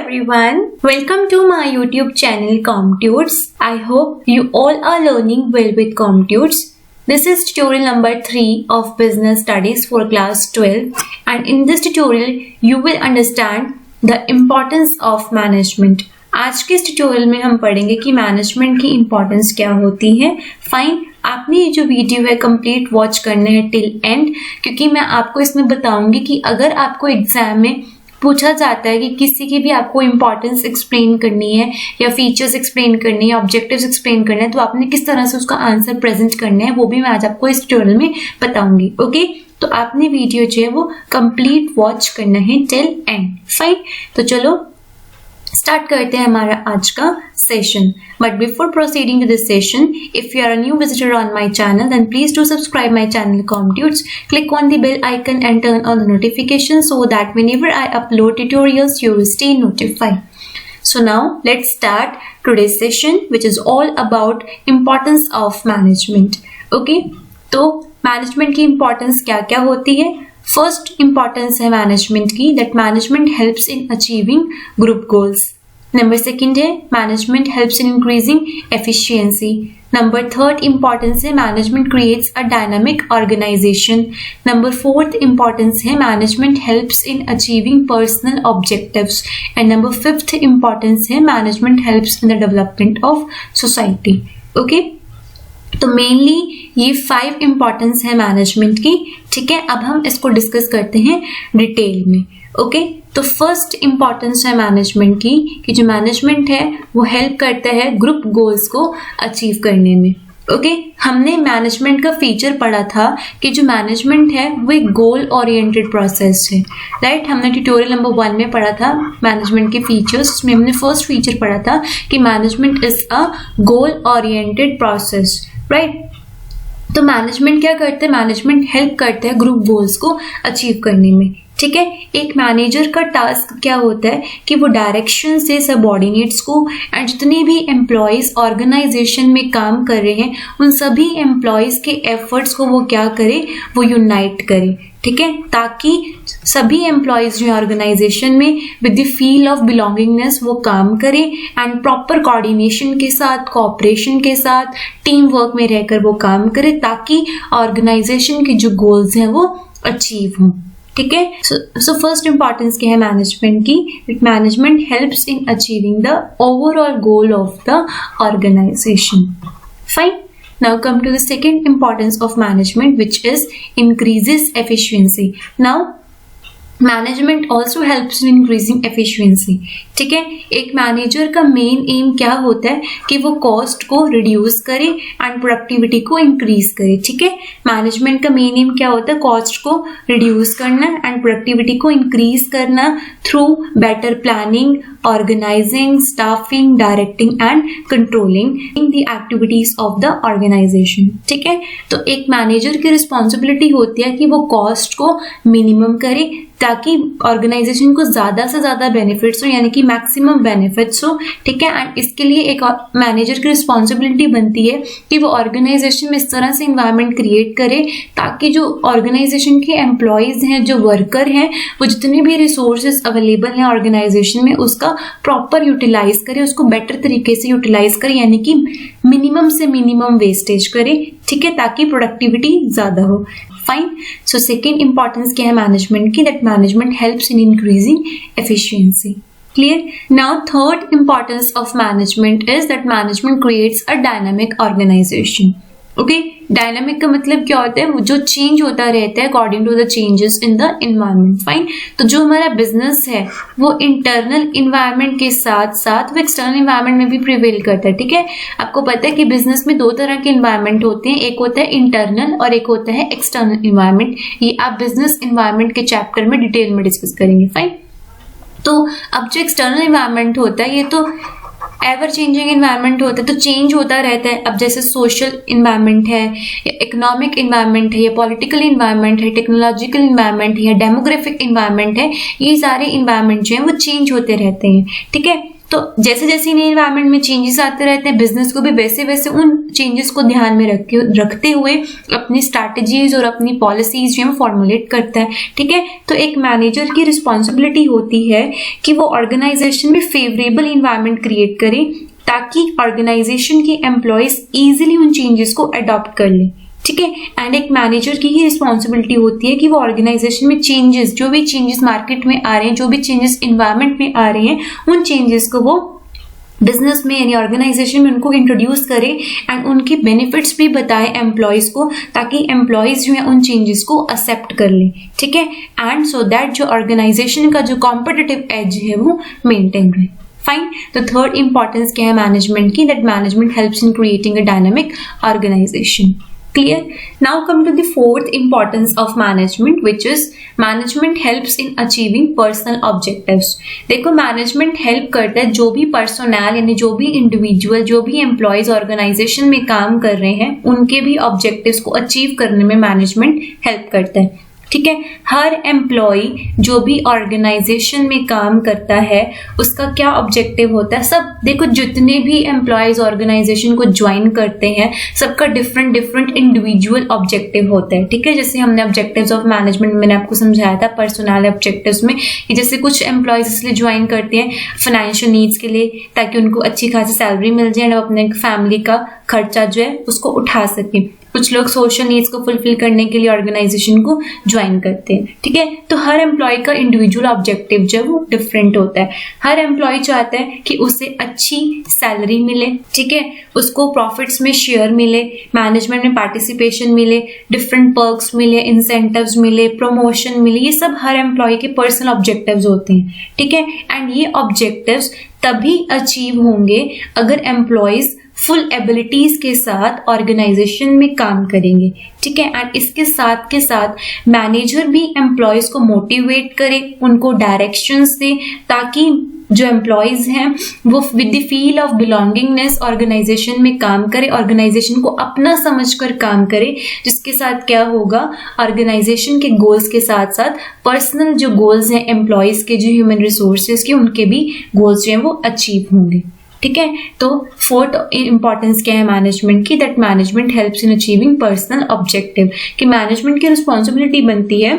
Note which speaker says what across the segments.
Speaker 1: everyone, welcome to my YouTube channel COMMTUTS. I hope you all are learning well with COMMTUTS. This is tutorial number 3 of business studies for class 12, and in this tutorial you will understand the importance of management. आज के इस tutorial में हम पढ़ेंगे कि management की importance क्या होती है. फाइन, आपने ये जो वीडियो है कंप्लीट वॉच करना है टिल एंड, क्योंकि मैं आपको इसमें बताऊंगी कि अगर आपको एग्जाम में पूछा जाता है कि किसी की भी आपको इम्पोर्टेंस एक्सप्लेन करनी है या फीचर्स एक्सप्लेन करनी है, ऑब्जेक्टिव्स एक्सप्लेन करना है, तो आपने किस तरह से उसका आंसर प्रेजेंट करना है वो भी मैं आज आपको इस ट्यूटोरियल में बताऊंगी. ओके, तो आपने वीडियो जो है वो कंप्लीट वॉच करना है टिल एंड. फाइन, तो चलो स्टार्ट करते हैं हमारा आज का session. But before proceeding to this session, if you are a new visitor on my channel then please do subscribe my channel COMMTUTS. Click on the bell icon and turn on the notifications so that whenever I upload tutorials you will stay notified. So now let's start today's session, which is all about importance of management. Okay, तो management की importance क्या क्या होती है. First importance है management की, that management helps in achieving group goals. Number second है management helps in increasing efficiency. Number third importance है management creates a dynamic organisation. Number fourth importance है management helps in achieving personal objectives. And number fifth importance है management helps in the development of society. Okay, तो mainly ये 5 importance है management की. ठीक है, अब हम इसको डिस्कस करते हैं डिटेल में. ओके, तो फर्स्ट इंपॉर्टेंस है मैनेजमेंट की कि जो मैनेजमेंट है वो हेल्प करता है ग्रुप गोल्स को अचीव करने में. ओके, हमने मैनेजमेंट का फीचर पढ़ा था कि जो मैनेजमेंट है वो एक गोल ओरिएंटेड प्रोसेस है. राइट, हमने ट्यूटोरियल नंबर 1 में पढ़ा था मैनेजमेंट के फीचर्स. उसमें हमने फर्स्ट फीचर पढ़ा था कि management is a goal oriented process. Right, तो मैनेजमेंट क्या करते हैं, मैनेजमेंट हेल्प करते हैं ग्रुप गोल्स को अचीव करने में. ठीक है, एक मैनेजर का टास्क क्या होता है कि वो डायरेक्शन से सबऑर्डिनेट्स को एंड जितने भी एम्प्लॉयज ऑर्गेनाइजेशन में काम कर रहे हैं उन सभी एम्प्लॉयज के एफर्ट्स को वो क्या करे, वो यूनाइट करे. ठीक है, ताकि सभी एम्प्लॉयज जो ऑर्गेनाइजेशन में with the feel of belongingness वो काम करे एंड प्रॉपर कोऑर्डिनेशन के साथ, कोऑपरेशन के साथ, टीम वर्क में रहकर वो काम करे ताकि ऑर्गेनाइजेशन के जो गोल्स हैं वो अचीव हों. ठीक है, सो फर्स्ट इंपॉर्टेंस क्या है मैनेजमेंट की, management helps in achieving the overall goal of the organisation. Fine, now come to the second importance of management, which is increases efficiency. Now management also helps in increasing efficiency. ठीक है, एक manager का main M क्या होता है कि वो cost को रिड्यूस करे एंड प्रोडक्टिविटी को इंक्रीज करे. ठीक है, मैनेजमेंट का मेन एम क्या होता है, कॉस्ट को रिड्यूस करना एंड प्रोडक्टिविटी को इंक्रीज करना through better planning, organising, staffing, directing and controlling in the activities of the organisation. ठीक है, तो एक मैनेजर की रिस्पॉन्सिबिलिटी होती है कि वो कॉस्ट को मिनिमम करे ताकि ऑर्गेनाइजेशन को ज्यादा से ज्यादा बेनिफिट्स हो, यानी कि मैक्सिमम बेनिफिट्स हो. ठीक है, एंड इसके लिए एक मैनेजर की रिस्पॉन्सिबिलिटी बनती है कि वो ऑर्गेनाइजेशन में इस तरह से इन्वायरमेंट क्रिएट करे ताकि जो ऑर्गेनाइजेशन के एम्प्लॉयज हैं, जो वर्कर हैं, वो जितने भी रिसोर्सेज अवेलेबल हैं ऑर्गेनाइजेशन में उसका प्रॉपर यूटिलाइज करे, उसको बेटर तरीके से यूटिलाइज करे, यानी कि मिनिमम से मिनिमम वेस्टेज करे. ठीक है, ताकि प्रोडक्टिविटी ज्यादा हो. फाइन, सो सेकेंड इंपॉर्टेंस क्या है मैनेजमेंट की, that management helps in increasing efficiency. Clear. Now third importance of management is that management creates a dynamic organisation. Okay, dynamic का मतलब क्या होता है, वो जो चेंज होता रहता है according to the changes in the environment. Fine, तो जो हमारा बिजनेस है वो इंटरनल इन्वायरमेंट के साथ साथ वो एक्सटर्नल इन्वायरमेंट में भी प्रिवेल करता है. ठीक है, आपको पता है कि बिजनेस में 2 तरह के इन्वायरमेंट होते हैं, एक होता है इंटरनल और एक होता है एक्सटर्नल इन्वायरमेंट. ये आप बिजनेस इन्वायरमेंट के चैप्टर में डिटेल में डिस्कस करेंगे. फाइन, तो अब जो एक्सटर्नल इन्वायरमेंट होता है ये तो एवर चेंजिंग इन्वायरमेंट होता है, तो चेंज होता रहता है. अब जैसे सोशल इन्वायरमेंट है या इकोनॉमिक इन्वायरमेंट है या पॉलिटिकल इन्वायरमेंट है, टेक्नोलॉजिकल इन्वायरमेंट है या डेमोग्राफिक इन्वायरमेंट है, ये सारे इन्वायरमेंट जो है वो चेंज होते रहते हैं. ठीक है, तो जैसे जैसे नए एनवायरनमेंट में चेंजेस आते रहते हैं, बिजनेस को भी वैसे वैसे उन चेंजेस को ध्यान में रखते हुए अपनी स्ट्रैटेजीज और अपनी पॉलिसीज जो है फॉर्मुलेट करता है। ठीक है, तो एक मैनेजर की रिस्पॉन्सिबिलिटी होती है कि वो ऑर्गेनाइजेशन में फेवरेबल इन्वायरमेंट क्रिएट करे ताकि ऑर्गेनाइजेशन के एम्प्लॉयज इजीली उन चेंजेस को अडॉप्ट कर लें। ठीक है, एंड एक मैनेजर की ही रिस्पॉन्सिबिलिटी होती है कि वो ऑर्गेनाइजेशन में चेंजेस, जो भी चेंजेस मार्केट में आ रहे हैं, जो भी चेंजेस इन्वायरमेंट में आ रहे हैं, उन चेंजेस को वो बिजनेस में यानी ऑर्गेनाइजेशन में उनको इंट्रोड्यूस करे एंड उनकी बेनिफिट्स भी बताए एम्प्लॉयज को, ताकि एम्प्लॉयज जो है उन चेंजेस को एक्सेप्ट कर लें। ठीक है, एंड सो दैट जो ऑर्गेनाइजेशन का जो कॉम्पिटिटिव एज है वो मेंटेन रहे। फाइन, तो थर्ड इंपॉर्टेंस क्या है मैनेजमेंट की, that management helps in creating a dynamic organisation. Clear? Now come to the fourth importance of management, which is management helps in achieving personal objectives. देखो, management help करता है जो भी personal यानी जो भी इंडिविजुअल, जो भी एम्प्लॉयज ऑर्गेनाइजेशन में काम कर रहे हैं, उनके भी ऑब्जेक्टिव्स को अचीव करने में मैनेजमेंट हेल्प करता है। ठीक है, हर एम्प्लॉय जो भी ऑर्गेनाइजेशन में काम करता है उसका क्या ऑब्जेक्टिव होता है, सब देखो जितने भी एम्प्लॉयज ऑर्गेनाइजेशन को ज्वाइन करते हैं सबका डिफरेंट डिफरेंट इंडिविजुअल ऑब्जेक्टिव होता है। ठीक है, जैसे हमने ऑब्जेक्टिव्स ऑफ मैनेजमेंट मैंने आपको समझाया था पर्सनल ऑब्जेक्टिव्स में कि जैसे कुछ एम्प्लॉयज इसलिए ज्वाइन करते हैं फाइनेंशियल नीड्स के लिए ताकि उनको अच्छी खासी सैलरी मिल जाए और अपने फैमिली का खर्चा जो है उसको उठा सके। कुछ लोग सोशल नीड्स को फुलफिल करने के लिए ऑर्गेनाइजेशन को ज्वाइन करते हैं। ठीक है, तो हर एम्प्लॉय का इंडिविजुअल ऑब्जेक्टिव जो है वो डिफरेंट होता है। हर एम्प्लॉय चाहता है कि उसे अच्छी सैलरी मिले, ठीक है, उसको प्रॉफिट्स में शेयर मिले, मैनेजमेंट में पार्टिसिपेशन मिले, डिफरेंट पर्क्स मिले, इंसेंटिव्स मिले, प्रमोशन मिले, ये सब हर एम्प्लॉय के पर्सनल ऑब्जेक्टिव्स होते हैं। ठीक है, एंड ये ऑब्जेक्टिव्स तभी अचीव होंगे अगर एम्प्लॉयज फुल एबिलिटीज के साथ ऑर्गेनाइजेशन में काम करेंगे। ठीक है, एंड इसके साथ के साथ मैनेजर भी एम्प्लॉयज को मोटिवेट करे, उनको डायरेक्शंस दे ताकि जो एम्प्लॉयज हैं वो with the feel of belongingness organisation में काम करे, ऑर्गेनाइजेशन को अपना समझकर काम करे, जिसके साथ क्या होगा, ऑर्गेनाइजेशन के गोल्स के साथ साथ पर्सनल जो गोल्स हैं एम्प्लॉयज के, जो ह्यूमन रिसोर्सेज के, उनके भी गोल्स जो हैं वो अचीव होंगे। ठीक है, तो फोर्थ इंपॉर्टेंस क्या है मैनेजमेंट की, that management helps in achieving personal objective, कि मैनेजमेंट की रिस्पॉन्सिबिलिटी बनती है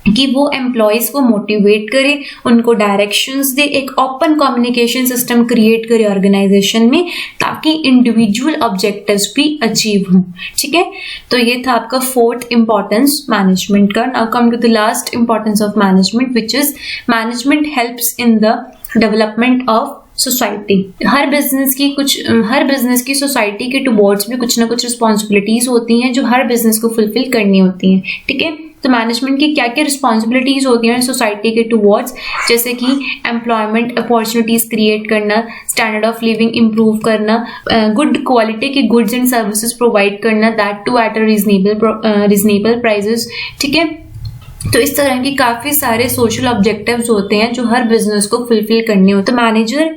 Speaker 1: कि वो एम्प्लॉयज को मोटिवेट करे, उनको डायरेक्शंस दे, एक ओपन कम्युनिकेशन सिस्टम क्रिएट करे ऑर्गेनाइजेशन में ताकि इंडिविजुअल ऑब्जेक्टिव्स भी अचीव हों। ठीक है, तो ये था आपका फोर्थ इंपॉर्टेंस मैनेजमेंट का। Now come to the last importance of management, which is management helps in the development of society. हर बिजनेस की सोसाइटी के टुवर्ड्स भी कुछ ना कुछ रिस्पॉन्सिबिलिटीज होती हैं जो हर बिजनेस को फुलफिल करनी होती हैं। ठीक है, तो मैनेजमेंट की क्या क्या रिस्पॉन्सिबिलिटीज होती हैं सोसाइटी के टुवर्ड्स, जैसे कि एम्प्लॉयमेंट अपॉर्चुनिटीज क्रिएट करना, स्टैंडर्ड ऑफ लिविंग इंप्रूव करना, गुड क्वालिटी की गुड्स एंड सर्विसेज प्रोवाइड करना, that too at a reasonable prices. ठीक है, तो इस तरह की काफी सारे सोशल ऑब्जेक्टिव्स होते हैं जो हर बिजनेस को फुलफिल करने होते हैं। तो मैनेजर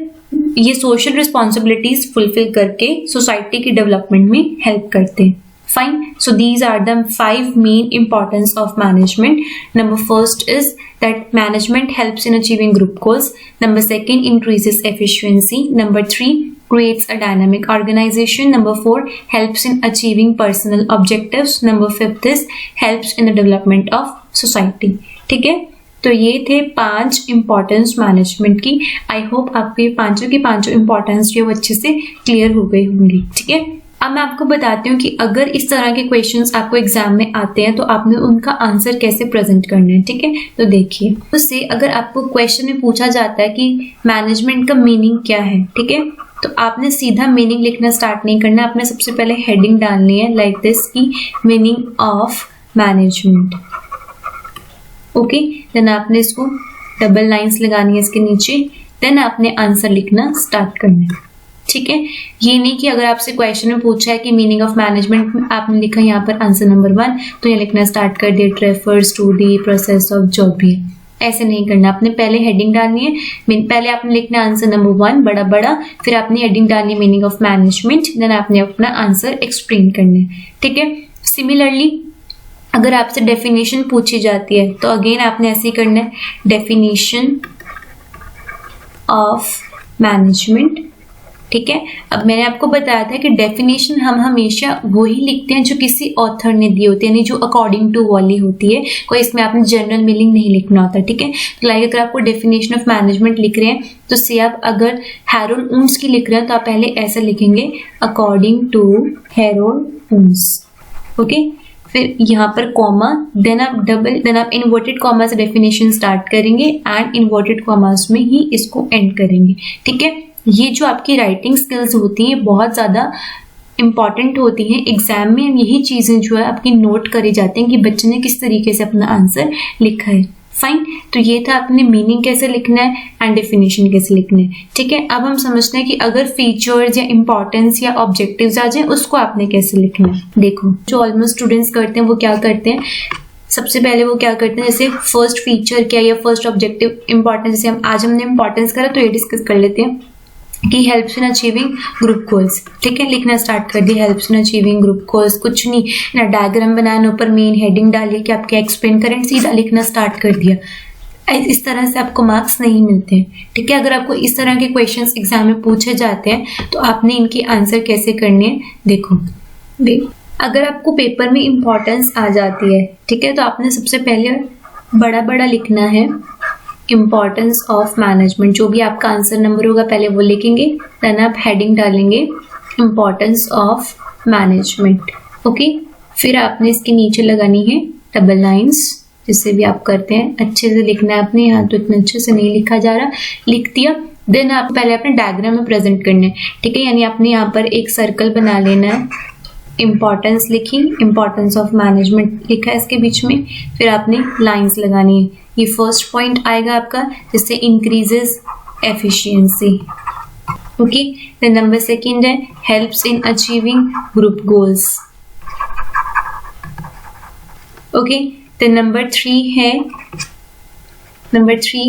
Speaker 1: ये सोशल रिस्पॉन्सिबिलिटीज फुलफिल करके सोसाइटी की डेवलपमेंट में हेल्प करते हैं। Fine. So these are the 5 main importance of management. Number first is that management helps in achieving group goals. Number second, increases efficiency. Number 3, creates a dynamic organization. Number 4, helps in achieving personal objectives. Number 5 is helps in the development of society. ठीक है, तो ये थे 5 importance management की। I hope आपको ये पांचों की पांचों इंपॉर्टेंस जो अच्छे से क्लियर हो गई होंगी। ठीक है, अब मैं आपको बताती हूँ कि अगर इस तरह के क्वेश्चंस आपको एग्जाम में आते हैं तो आपने उनका आंसर कैसे प्रेजेंट करना है। ठीक है, तो देखिए, उससे अगर आपको क्वेश्चन में पूछा जाता है कि मैनेजमेंट का मीनिंग क्या है, ठीक है, तो आपने सीधा मीनिंग लिखना स्टार्ट नहीं करना, आपने सबसे पहले हेडिंग डालनी है लाइक दिस की meaning of management. Okay, then आपने इसको डबल लाइंस लगानी है इसके नीचे, देन आपने आंसर लिखना स्टार्ट करना है। ठीक है, ये नहीं कि अगर आपसे क्वेश्चन में पूछा है कि मीनिंग ऑफ मैनेजमेंट, आपने लिखा यहाँ पर आंसर नंबर 1 तो ये लिखना स्टार्ट कर दिया, it refers to the process of job भी। ऐसे नहीं करना, आपने पहले हेडिंग डालनी है, पहले आपने लिखना आंसर नंबर 1 बड़ा बड़ा, फिर आपने हेडिंग डालनी है मीनिंग ऑफ मैनेजमेंट, देन आपने अपना आंसर एक्सप्लेन करना है। ठीक है, सिमिलरली अगर आपसे डेफिनेशन पूछी जाती है तो अगेन आपने ऐसे ही करना है, डेफिनेशन ऑफ मैनेजमेंट। ठीक है, अब मैंने आपको बताया था कि डेफिनेशन हम हमेशा वही लिखते हैं जो किसी ऑथर ने दी होती है, यानी जो अकॉर्डिंग टू वाली होती है, कोई इसमें आपने जनरल मीनिंग नहीं लिखना होता। ठीक है, तो लाइक अगर आपको डेफिनेशन ऑफ मैनेजमेंट लिख रहे हैं तो से आप अगर हैरोल्ड उन्स की लिख रहे हैं तो आप पहले ऐसा लिखेंगे अकॉर्डिंग टू हैरोल्ड उन्स। ओके, फिर यहाँ पर कॉमा, देन आप इन्वर्टेड कॉमा से डेफिनेशन स्टार्ट करेंगे एंड इन्वर्टेड कॉमास में ही इसको एंड करेंगे। ठीक है, ये जो आपकी राइटिंग स्किल्स होती हैं बहुत ज़्यादा इंपॉर्टेंट होती हैं एग्जाम में, यही चीज़ें जो है आपकी नोट करी जाती हैं कि बच्चे ने किस तरीके से अपना आंसर लिखा है। फाइन, तो ये था अपने मीनिंग कैसे लिखना है एंड डेफिनेशन कैसे लिखना है। ठीक है, अब हम समझते हैं कि अगर फीचर्स या इंपॉर्टेंस या ऑब्जेक्टिव्स आ जाए उसको आपने कैसे लिखना है। देखो, जो ऑलमोस्ट स्टूडेंट्स करते हैं वो क्या करते हैं, सबसे पहले वो क्या करते हैं, जैसे फर्स्ट फीचर क्या या फर्स्ट ऑब्जेक्टिव इंपॉर्टेंस, जैसे हमने इंपॉर्टेंस करा तो ये डिस्कस कर लेते हैं कि helps in achieving group goals. ठीक है, लिखना स्टार्ट कर दिया helps in achieving group goals, कुछ नहीं ना डायग्राम बनाना, ऊपर मेन हेडिंग डालिए कि आप क्या एक्सप्लेन करें, सीधा लिखना स्टार्ट कर दिया। इस तरह से आपको मार्क्स नहीं मिलते हैं। ठीक है, अगर आपको इस तरह के क्वेश्चंस एग्जाम में पूछे जाते हैं तो आपने इनकी आंसर कैसे करने हैं। देखो, अगर आपको पेपर में इंपॉर्टेंस आ जाती है, ठीक है, तो आपने सबसे पहले बड़ा बड़ा लिखना है इम्पॉर्टेंस ऑफ मैनेजमेंट, जो भी आपका आंसर नंबर होगा पहले वो लिखेंगे, देन आप हेडिंग डालेंगे इम्पॉर्टेंस ऑफ मैनेजमेंट। ओके, फिर आपने इसके नीचे लगानी है डबल लाइंस, जिससे भी आप करते हैं अच्छे से लिखना है। आपने यहाँ तो इतना अच्छे से नहीं लिखा जा रहा, लिख दिया। देन आप पहले अपने डायग्राम में प्रेजेंट करना है। ठीक है, यानी आपने यहाँ पर एक सर्कल बना लेना है, इम्पॉर्टेंस लिखी, इम्पॉर्टेंस ऑफ मैनेजमेंट लिखा है इसके बीच में, फिर आपने लाइंस लगानी है। ये फर्स्ट पॉइंट आएगा आपका, जिससे increases efficiency. Okay, then number second है helps in achieving group goals. Okay, then number three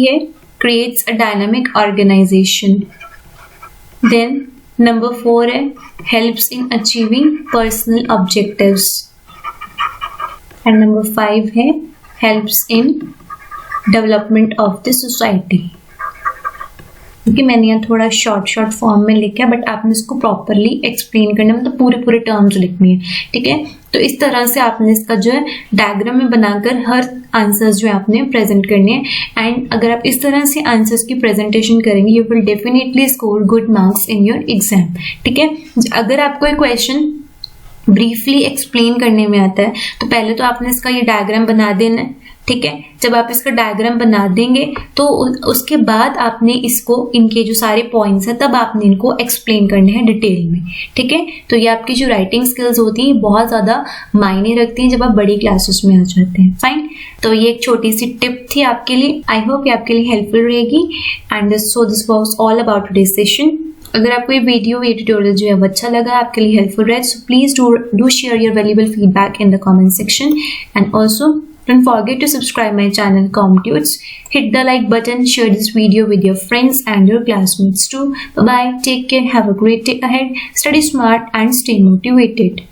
Speaker 1: है creates a dynamic organisation. Then number four है helps in achieving personal objectives and number five है helps in development of the society. क्योंकि मैंने यहाँ थोड़ा short form में लिखा है, बट आपने इसको प्रॉपरली एक्सप्लेन करना है, मतलब पूरे टर्म्स लिखनी है। ठीक है, तो इस तरह से आपने इसका जो है डायग्राम में बनाकर हर आंसर्स जो है आपने प्रेजेंट करने हैं। एंड अगर आप इस तरह से आंसर्स की प्रेजेंटेशन करेंगे you will definitely score good marks in your exam. ठीक है, अगर आपको एक क्वेश्चन ब्रीफली एक्सप्लेन करने में आता है तो पहले तो आपने इसका ये डायग्राम बना देना है। ठीक है, जब आप इसका डायग्राम बना देंगे तो उसके बाद आपने इसको, इनके जो सारे पॉइंट्स हैं तब आपने इनको एक्सप्लेन करने हैं डिटेल में। ठीक है, तो ये आपकी जो राइटिंग स्किल्स होती हैं बहुत ज़्यादा मायने रखती हैं जब आप बड़ी क्लासेस में आ जाते हैं। फाइन, तो ये एक छोटी सी टिप थी आपके लिए, आई होप ये आपके लिए हेल्पफुल रहेगी। And so this was all about today's session. अगर आपको ये वीडियो, ये ट्यूटोरियल जो है वो अच्छा लगा, आपके लिए हेल्पफुल रहे, so please do share your valuable feedback in the comment section. And also don't forget to subscribe my channel COMMTUTS. Hit the like button, share this video with your friends and your classmates too. Bye bye, take care, have a great day ahead, study smart and stay motivated.